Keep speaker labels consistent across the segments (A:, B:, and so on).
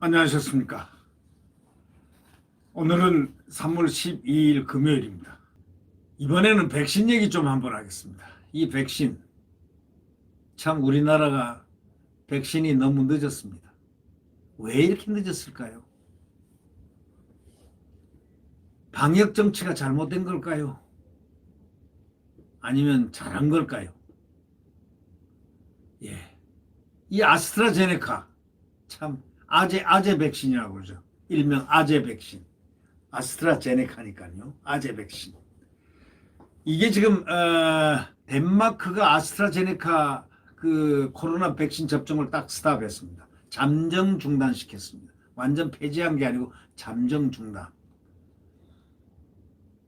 A: 안녕하셨습니까? 오늘은 3월 12일 금요일입니다. 이번에는 백신 얘기 좀 한번 하겠습니다. 이 백신, 참 우리나라가 백신이 너무 늦었습니다. 왜 이렇게 늦었을까요? 방역 정치가 잘못된 걸까요? 아니면 잘한 걸까요? 예. 이 아스트라제네카, 참 아재 백신이라고 그러죠. 일명 아재 백신. 아스트라제네카니까요. 아재 백신. 이게 지금 덴마크가 아스트라제네카 그 코로나 백신 접종을 딱 스탑했습니다. 잠정 중단시켰습니다. 완전 폐지한 게 아니고 잠정 중단.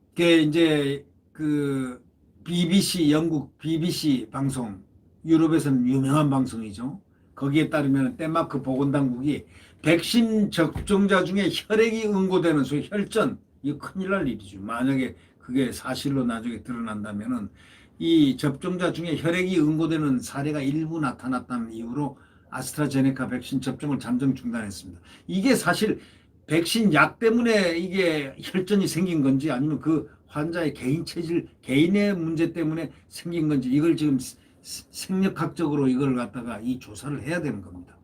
A: 그게 이제 그 BBC 영국 BBC 방송, 유럽에서는 유명한 방송이죠. 거기에 따르면 덴마크 보건당국이 백신 접종자 중에 혈액이 응고되는 소위 혈전, 이거 큰일 날 일이죠. 만약에 그게 사실로 나중에 드러난다면은 이 접종자 중에 혈액이 응고되는 사례가 일부 나타났다는 이유로 아스트라제네카 백신 접종을 잠정 중단했습니다. 이게 사실 백신 약 때문에 이게 혈전이 생긴 건지 아니면 그 환자의 개인 체질, 개인의 문제 때문에 생긴 건지 이걸 지금 생력학적으로 이걸 갖다가 이 조사를 해야 되는 겁니다.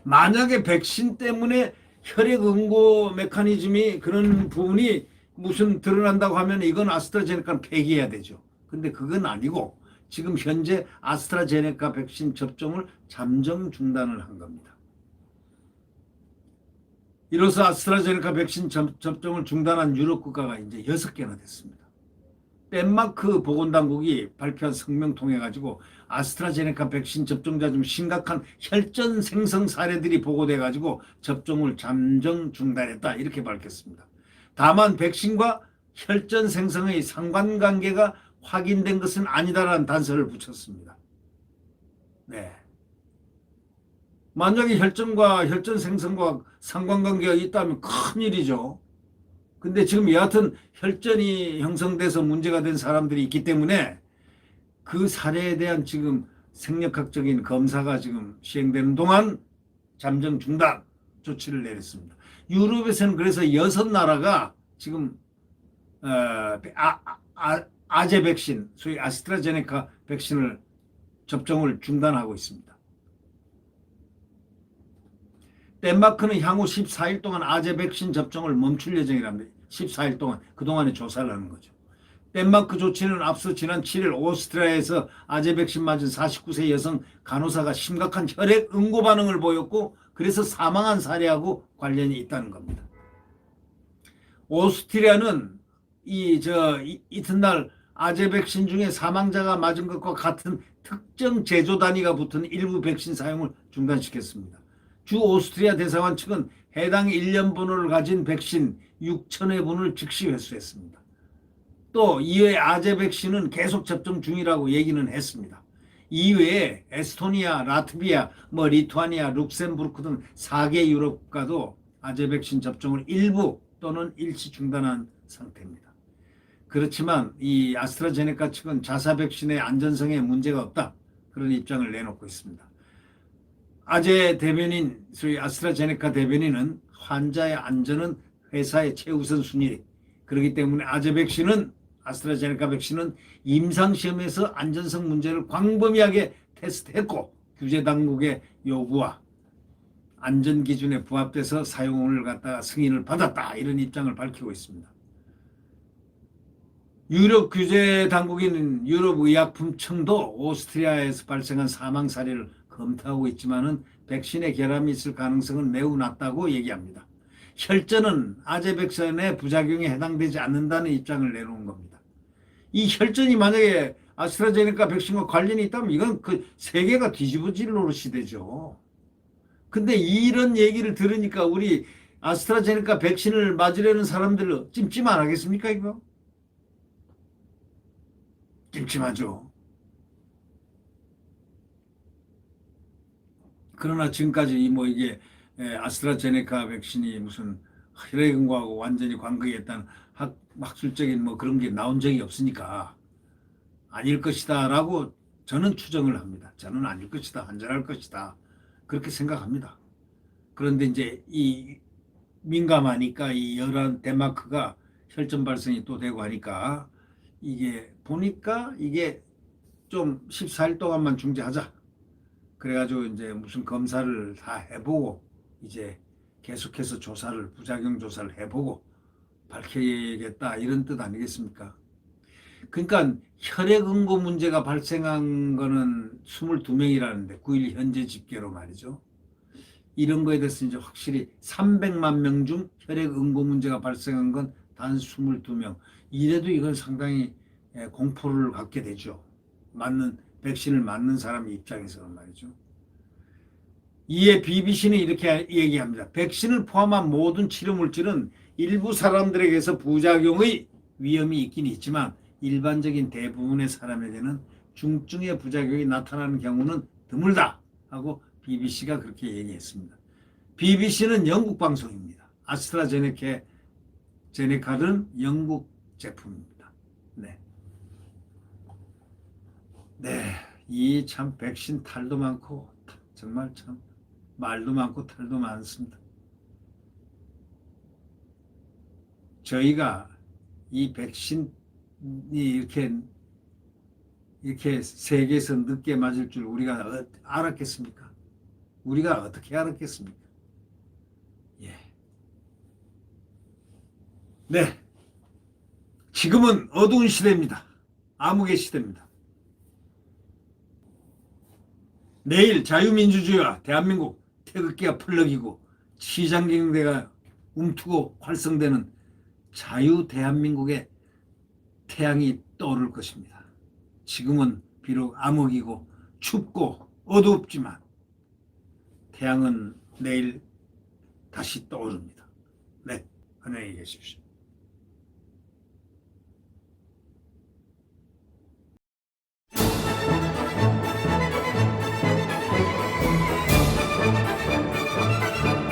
A: 만약에 백신 때문에 혈액 응고 메커니즘이 그런 부분이 무슨 드러난다고 하면 이건 아스트라제네카는 폐기해야 되죠. 근데 그건 아니고 지금 현재 아스트라제네카 백신 접종을 잠정 중단을 한 겁니다. 이로써 아스트라제네카 백신 접종을 중단한 유럽 국가가 이제 6개나 됐습니다. 덴마크 보건당국이 발표한 성명 통해 가지고 아스트라제네카 백신 접종자 중 심각한 혈전 생성 사례들이 보고돼 가지고 접종을 잠정 중단했다 이렇게 밝혔습니다. 다만 백신과 혈전 생성의 상관관계가 확인된 것은 아니다라는 단서를 붙였습니다. 네. 만약에 혈전과 혈전 생성과 상관관계가 있다면 큰일이죠. 근데 지금 여하튼 혈전이 형성돼서 문제가 된 사람들이 있기 때문에 그 사례에 대한 지금 생력학적인 검사가 지금 시행되는 동안 잠정 중단 조치를 내렸습니다. 유럽에서는 그래서 6나라가 지금 아재 백신, 소위 아스트라제네카 백신을 접종을 중단하고 있습니다. 덴마크는 향후 14일 동안 아재 백신 접종을 멈출 예정이랍니다. 14일 동안 그동안에 조사를 하는 거죠. 덴마크 조치는 앞서 지난 7일 오스트리아에서 아재 백신 맞은 49세 여성 간호사가 심각한 혈액 응고 반응을 보였고 그래서 사망한 사례하고 관련이 있다는 겁니다. 오스트리아는 이튿날 아재 백신 중에 사망자가 맞은 것과 같은 특정 제조 단위가 붙은 일부 백신 사용을 중단시켰습니다. 주 오스트리아 대사관 측은 해당 1년 번호를 가진 백신 6,000회분을 즉시 회수했습니다. 또 이외에 아재 백신은 계속 접종 중이라고 얘기는 했습니다. 이외에 에스토니아, 라트비아, 리투아니아, 룩셈부르크 등 4개 유럽 국가도 아재 백신 접종을 일부 또는 일시 중단한 상태입니다. 그렇지만 이 아스트라제네카 측은 자사 백신의 안전성에 문제가 없다 그런 입장을 내놓고 있습니다. 아재 대변인, 소위 아스트라제네카 대변인은 환자의 안전은 회사의 최우선 순위. 그렇기 때문에 아스트라제네카 백신은 임상시험에서 안전성 문제를 광범위하게 테스트했고 규제 당국의 요구와 안전 기준에 부합돼서 사용을 갖다가 승인을 받았다 이런 입장을 밝히고 있습니다. 유럽 규제 당국인 유럽의약품청도 오스트리아에서 발생한 사망 사례를 검토하고 있지만은 백신에 결함이 있을 가능성은 매우 낮다고 얘기합니다. 혈전은 아재 백신의 부작용에 해당되지 않는다는 입장을 내놓은 겁니다. 이 혈전이 만약에 아스트라제네카 백신과 관련이 있다면 이건 그 세계가 뒤집어질 노릇이 되죠. 근데 이런 얘기를 들으니까 우리 아스트라제네카 백신을 맞으려는 사람들 찜찜 안 하겠습니까 이거? 찜찜하죠. 그러나 지금까지 이게 아스트라제네카 백신이 무슨 혈액응고하고 완전히 관계했다는 학술적인 그런 게 나온 적이 없으니까 아닐 것이다라고 저는 추정을 합니다. 저는 아닐 것이다, 안전할 것이다 그렇게 생각합니다. 그런데 이제 이 민감하니까 이 열한 덴마크가 혈전 발생이 또 되고 하니까 이게 보니까 이게 좀 14일 동안만 중지하자. 그래가지고 이제 무슨 검사를 다 해보고 이제 계속해서 조사를 부작용 조사를 해보고 밝혀야겠다 이런 뜻 아니겠습니까? 그러니까 혈액 응고 문제가 발생한 거는 22명이라는데 9일 현재 집계로 말이죠. 이런 거에 대해서 이제 확실히 300만 명 중 혈액 응고 문제가 발생한 건 단 22명. 이래도 이건 상당히 공포를 갖게 되죠. 맞는 백신을 맞는 사람 입장에서는 말이죠. 이에 BBC는 이렇게 얘기합니다. 백신을 포함한 모든 치료 물질은 일부 사람들에게서 부작용의 위험이 있긴 있지만 일반적인 대부분의 사람에게는 중증의 부작용이 나타나는 경우는 드물다 하고 BBC가 그렇게 얘기했습니다. BBC는 영국 방송입니다. 아스트라제네카는 영국 제품입니다. 네. 네. 이 참 백신 탈도 많고 정말 참 말도 많고 탈도 많습니다. 저희가 이 백신이 이렇게 세계에서 늦게 맞을 줄 우리가 알았겠습니까? 우리가 어떻게 알았겠습니까? 예. 네. 지금은 어두운 시대입니다. 암흑의 시대입니다. 내일 자유민주주의와 대한민국 태극기가 펄럭이고 시장경제가 움트고 활성되는 자유 대한민국의 태양이 떠오를 것입니다. 지금은 비록 암흑이고 춥고 어둡지만 태양은 내일 다시 떠오릅니다. 네, 안녕히 계십시오.